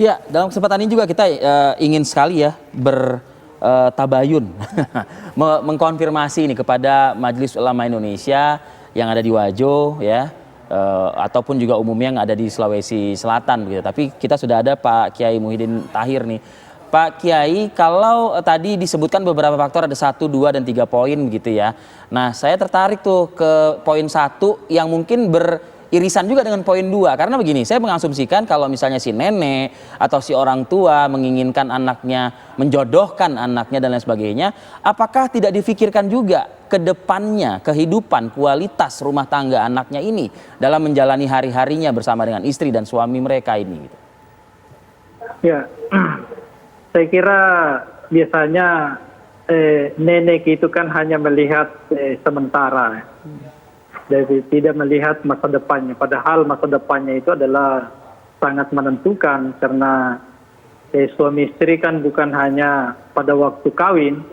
Ya, dalam kesempatan ini juga kita ingin sekali ya bertabayun mengkonfirmasi ini kepada Majelis Ulama Indonesia yang ada di Wajo ya, ataupun juga umumnya yang ada di Sulawesi Selatan gitu. Tapi kita sudah ada Pak Kiai Muhyiddin Tahir nih. Pak Kiai, kalau tadi disebutkan beberapa faktor ada 1, 2, dan 3 poin gitu ya. Nah, saya tertarik tuh ke poin 1 yang mungkin beririsan juga dengan poin 2. Karena begini, saya mengasumsikan kalau misalnya si nenek atau si orang tua menginginkan anaknya, menjodohkan anaknya dan lain sebagainya, apakah tidak difikirkan juga ke depannya kehidupan kualitas rumah tangga anaknya ini dalam menjalani hari-harinya bersama dengan istri dan suami mereka ini gitu. Ya, saya kira biasanya nenek itu kan hanya melihat sementara, jadi tidak melihat masa depannya. Padahal masa depannya itu adalah sangat menentukan karena suami istri kan bukan hanya pada waktu kawin,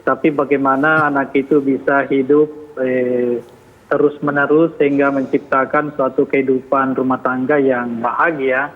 tapi bagaimana anak itu bisa hidup terus menerus sehingga menciptakan suatu kehidupan rumah tangga yang bahagia.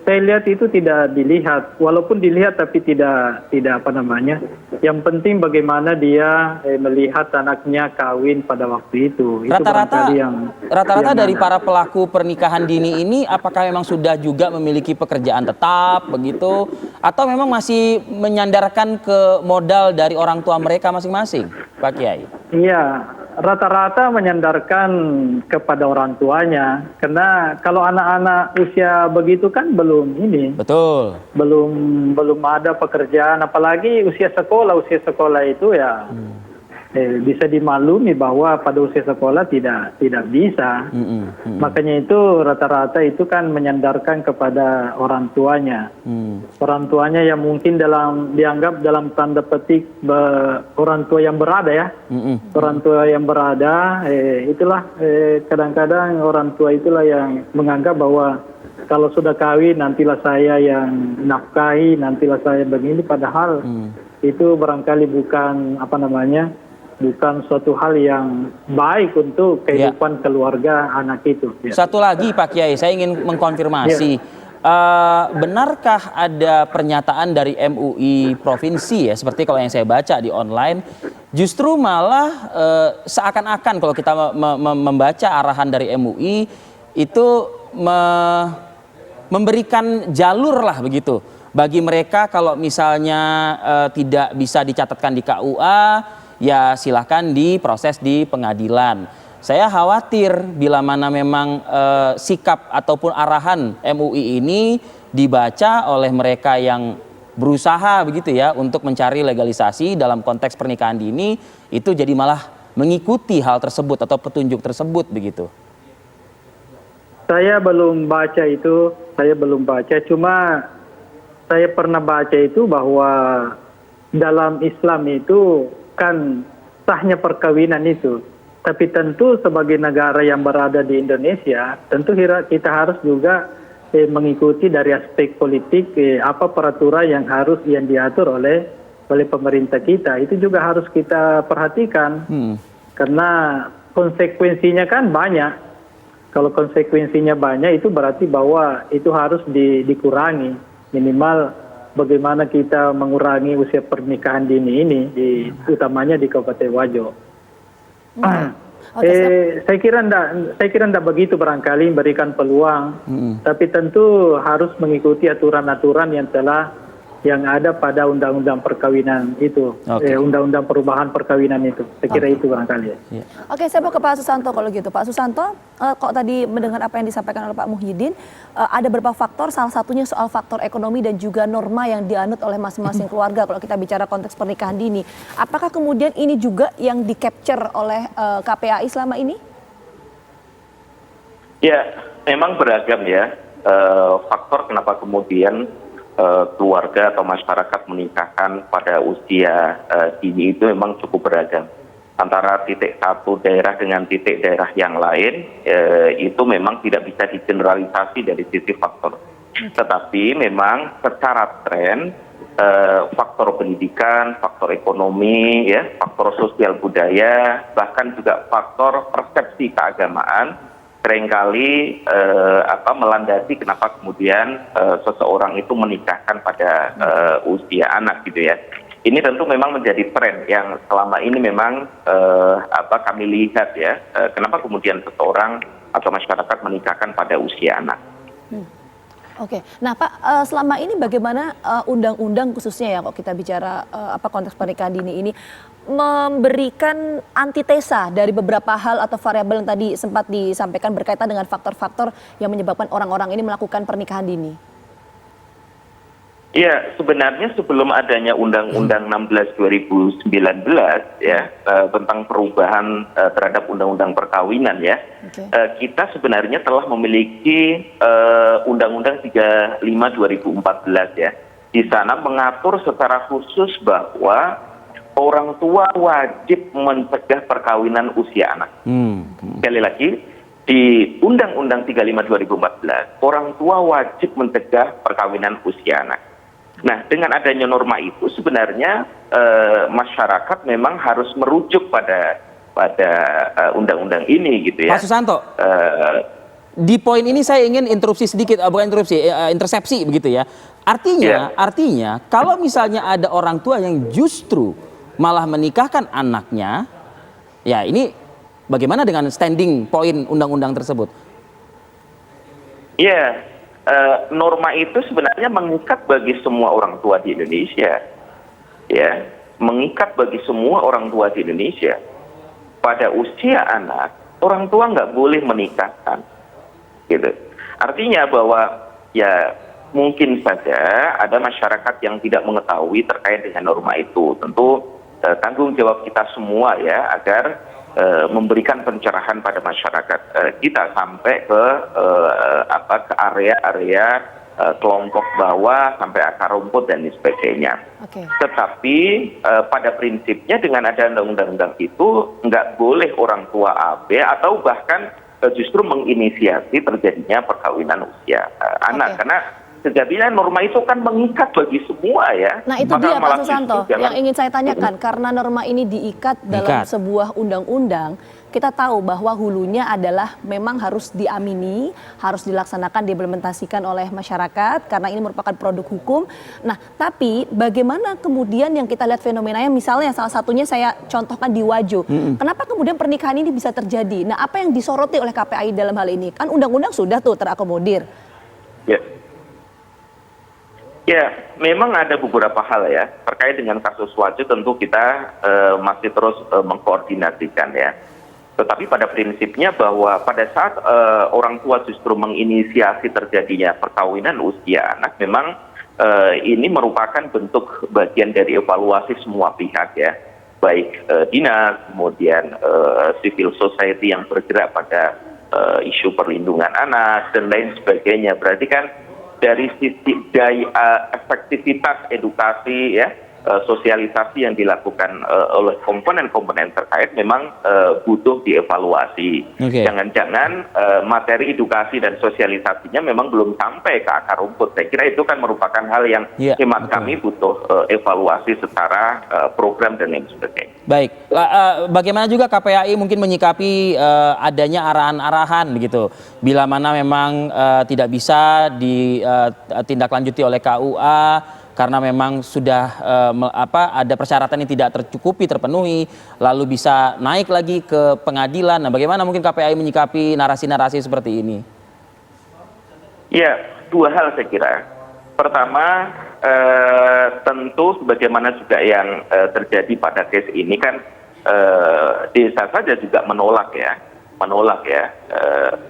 Saya lihat itu tidak dilihat, walaupun dilihat tapi tidak apa namanya. Yang penting bagaimana dia melihat anaknya kawin pada waktu itu. Rata-rata dari para pelaku pernikahan dini ini apakah memang sudah juga memiliki pekerjaan tetap begitu, atau memang masih menyandarkan ke modal dari orang tua mereka masing-masing, Pak Kiai? Iya, rata-rata menyandarkan kepada orang tuanya, karena kalau anak-anak usia begitu kan belum ini. Betul. Belum ada pekerjaan, apalagi usia sekolah itu ya bisa dimaklumi bahwa pada usia sekolah tidak bisa. Makanya itu rata-rata itu kan menyandarkan kepada orang tuanya. Orang tuanya yang mungkin dianggap dalam tanda petik orang tua yang berada ya. Orang tua yang berada, itulah kadang-kadang orang tua itulah yang menganggap bahwa kalau sudah kawin nantilah saya yang nafkahi, nantilah saya begini, padahal itu barangkali bukan bukan suatu hal yang baik untuk kehidupan keluarga anak itu. Satu lagi Pak Kiai, saya ingin mengkonfirmasi. Benarkah ada pernyataan dari MUI provinsi ya, seperti kalau yang saya baca di online, justru malah seakan-akan kalau kita membaca arahan dari MUI itu memberikan jalur lah begitu bagi mereka kalau misalnya tidak bisa dicatatkan di KUA, ya silahkan diproses di pengadilan. Saya khawatir bila mana memang sikap ataupun arahan MUI ini dibaca oleh mereka yang berusaha begitu ya untuk mencari legalisasi dalam konteks pernikahan dini, itu jadi malah mengikuti hal tersebut atau petunjuk tersebut begitu. Saya belum baca itu, cuma saya pernah baca itu bahwa dalam Islam itu kan sahnya perkawinan itu. Tapi tentu sebagai negara yang berada di Indonesia, tentu kita harus juga mengikuti dari aspek politik apa peraturan yang diatur oleh pemerintah kita. Itu juga harus kita perhatikan. Karena konsekuensinya kan banyak. Kalau konsekuensinya banyak itu berarti bahwa itu harus dikurangi. Minimal bagaimana kita mengurangi usia pernikahan dini ini, utamanya di Kabupaten Wajo. Saya kira enggak begitu barangkali memberikan peluang, tapi tentu harus mengikuti aturan-aturan yang ada pada undang-undang perkawinan itu, undang-undang perubahan perkawinan itu. Saya kira itu barangkali ya. Oke, saya mau ke Pak Susanto kalau gitu. Pak Susanto, kok tadi mendengar apa yang disampaikan oleh Pak Muhyiddin, ada beberapa faktor, salah satunya soal faktor ekonomi dan juga norma yang dianut oleh masing-masing keluarga kalau kita bicara konteks pernikahan dini. Apakah kemudian ini juga yang di-capture oleh KPAI selama ini? Ya, memang beragam ya faktor kenapa kemudian keluarga atau masyarakat menikahkan pada usia dini itu memang cukup beragam. Antara titik satu daerah dengan titik daerah yang lain itu memang tidak bisa digeneralisasi dari sisi faktor. Tetapi memang secara tren faktor pendidikan, faktor ekonomi, ya, faktor sosial budaya, bahkan juga faktor persepsi keagamaan seringkali melandasi kenapa kemudian seseorang itu menikahkan pada usia anak gitu ya. Ini tentu memang menjadi tren yang selama ini memang kami lihat ya. Kenapa kemudian seseorang atau masyarakat menikahkan pada usia anak. Oke, nah Pak, selama ini bagaimana undang-undang khususnya ya kalau kita bicara konteks pernikahan dini ini memberikan antitesa dari beberapa hal atau variabel yang tadi sempat disampaikan berkaitan dengan faktor-faktor yang menyebabkan orang-orang ini melakukan pernikahan dini? Ya, sebenarnya sebelum adanya Undang-Undang 16 2019 ya tentang perubahan terhadap Undang-Undang Perkawinan ya, kita sebenarnya telah memiliki Undang-Undang 35 2014 ya. Di sana mengatur secara khusus bahwa orang tua wajib mencegah perkawinan usia anak. Sekali lagi, di Undang-Undang 35 2014, orang tua wajib mencegah perkawinan usia anak. Nah, dengan adanya norma itu sebenarnya masyarakat memang harus merujuk pada undang-undang ini gitu ya. Pak Susanto, di poin ini saya ingin interupsi sedikit, bukan interupsi, intersepsi begitu ya. Artinya kalau misalnya ada orang tua yang justru malah menikahkan anaknya, ya ini bagaimana dengan standing poin undang-undang tersebut? Iya. Norma itu sebenarnya mengikat bagi semua orang tua di Indonesia, ya, mengikat bagi semua orang tua di Indonesia. Pada usia anak, orang tua nggak boleh menikahkan, gitu. Artinya bahwa ya mungkin saja ada masyarakat yang tidak mengetahui terkait dengan norma itu. Tentu tanggung jawab kita semua ya agar memberikan pencerahan pada masyarakat kita sampai ke area-area kelompok bawah sampai akar rumput dan sebagainya. Tetapi pada prinsipnya dengan ada undang-undang itu nggak boleh orang tua AB atau bahkan justru menginisiasi terjadinya perkawinan usia anak, karena sejatinya norma itu kan mengikat bagi semua ya. Nah itu dia Pak Susanto yang ingin saya tanyakan, karena norma ini diikat dalam sebuah undang-undang, kita tahu bahwa hulunya adalah memang harus diamini, harus dilaksanakan, diimplementasikan oleh masyarakat karena ini merupakan produk hukum. Nah tapi bagaimana kemudian yang kita lihat fenomenanya, misalnya salah satunya saya contohkan di Wajo. Kenapa kemudian pernikahan ini bisa terjadi? Nah apa yang disoroti oleh KPAI dalam hal ini? Kan undang-undang sudah tuh terakomodir. Ya, memang ada beberapa hal ya terkait dengan kasus Wajo, tentu kita masih terus mengkoordinasikan ya. Tetapi pada prinsipnya bahwa pada saat orang tua justru menginisiasi terjadinya perkawinan usia anak, memang ini merupakan bentuk bagian dari evaluasi semua pihak ya, baik dinas, kemudian civil society yang bergerak pada isu perlindungan anak dan lain sebagainya. Berarti kan dari sisi daya efektivitas edukasi ya, sosialisasi yang dilakukan oleh komponen-komponen terkait memang butuh dievaluasi. Jangan-jangan materi edukasi dan sosialisasinya memang belum sampai ke akar rumput. Saya kira itu kan merupakan hal yang hemat kami butuh evaluasi secara program dan lain sebagainya. Baik, bagaimana juga KPAI mungkin menyikapi adanya arahan-arahan begitu, bila mana memang tidak bisa ditindaklanjuti oleh KUA karena memang sudah ada persyaratan yang tidak terpenuhi, lalu bisa naik lagi ke pengadilan. Nah, bagaimana mungkin KPAI menyikapi narasi-narasi seperti ini? Ya, dua hal saya kira. Pertama, tentu sebagaimana juga yang terjadi pada case ini kan desa saja juga menolak ya,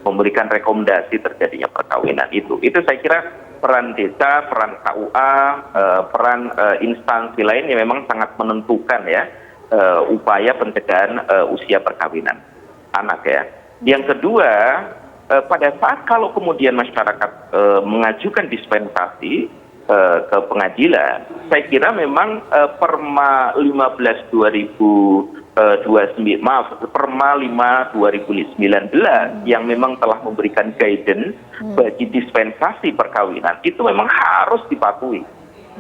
memberikan rekomendasi terjadinya perkawinan itu. Itu saya kira peran desa, peran KUA, peran instansi lain yang memang sangat menentukan ya upaya pencegahan usia perkawinan anak ya. Yang kedua, pada saat kalau kemudian masyarakat mengajukan dispensasi ke pengadilan, saya kira memang Perma 15 Perma 5 2019 yang memang telah memberikan guidance bagi dispensasi perkawinan itu memang harus dipatuhi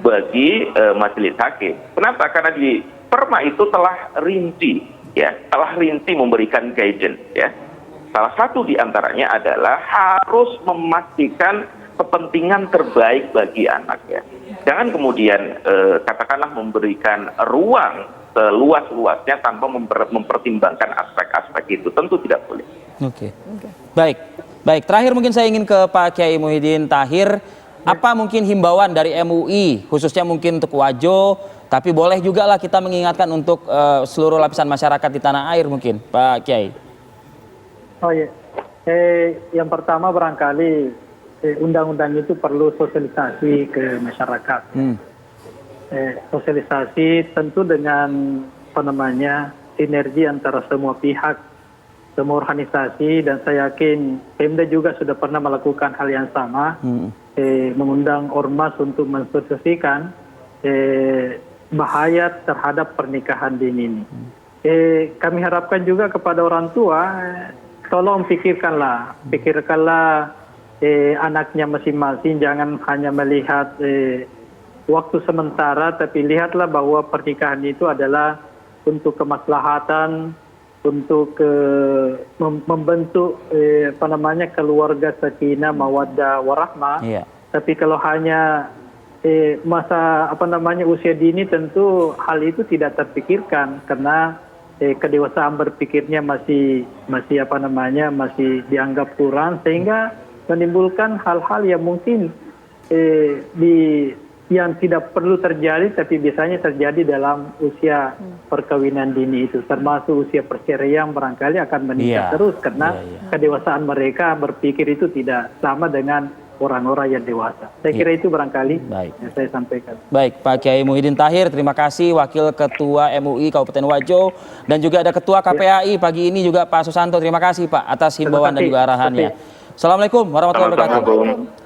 bagi majelis hakim. Kenapa? Karena di Perma itu telah rinci memberikan guidance ya. Salah satu di antaranya adalah harus memastikan kepentingan terbaik bagi anak ya. Jangan kemudian katakanlah memberikan ruang seluas-luasnya tanpa mempertimbangkan aspek-aspek itu. Tentu tidak boleh. Oke. Baik. Terakhir mungkin saya ingin ke Pak Kiai Muhyiddin Tahir. Apa mungkin himbauan dari MUI, khususnya mungkin untuk Wajo, tapi boleh juga lah kita mengingatkan untuk seluruh lapisan masyarakat di tanah air mungkin, Pak Kiai. Oh iya, yang pertama barangkali undang-undang itu perlu sosialisasi ke masyarakat. Sosialisasi tentu dengan sinergi antara semua pihak, semua organisasi, dan saya yakin Pemda juga sudah pernah melakukan hal yang sama, mengundang ormas untuk mensosialisasikan bahaya terhadap pernikahan dini ini. Kami harapkan juga kepada orang tua, tolong pikirkanlah anaknya masing-masing, jangan hanya melihat waktu sementara, tapi lihatlah bahwa pernikahan itu adalah untuk kemaslahatan, untuk membentuk keluarga sakinah mawaddah warahmah. Tapi kalau hanya masa usia dini, tentu hal itu tidak terpikirkan karena kedewasaan berpikirnya masih dianggap kurang, sehingga menimbulkan hal-hal yang mungkin yang tidak perlu terjadi tapi biasanya terjadi dalam usia perkawinan dini itu, termasuk usia perceraian barangkali akan meningkat terus karena kedewasaan mereka berpikir itu tidak sama dengan orang-orang yang dewasa. Saya kira itu barangkali yang saya sampaikan. Baik, Pak Kiai Muhyiddin Tahir, terima kasih, Wakil Ketua MUI Kabupaten Wajo, dan juga ada Ketua KPAI pagi ini juga Pak Susanto. Terima kasih Pak atas himbauan dan juga arahannya. Assalamualaikum warahmatullahi wabarakatuh.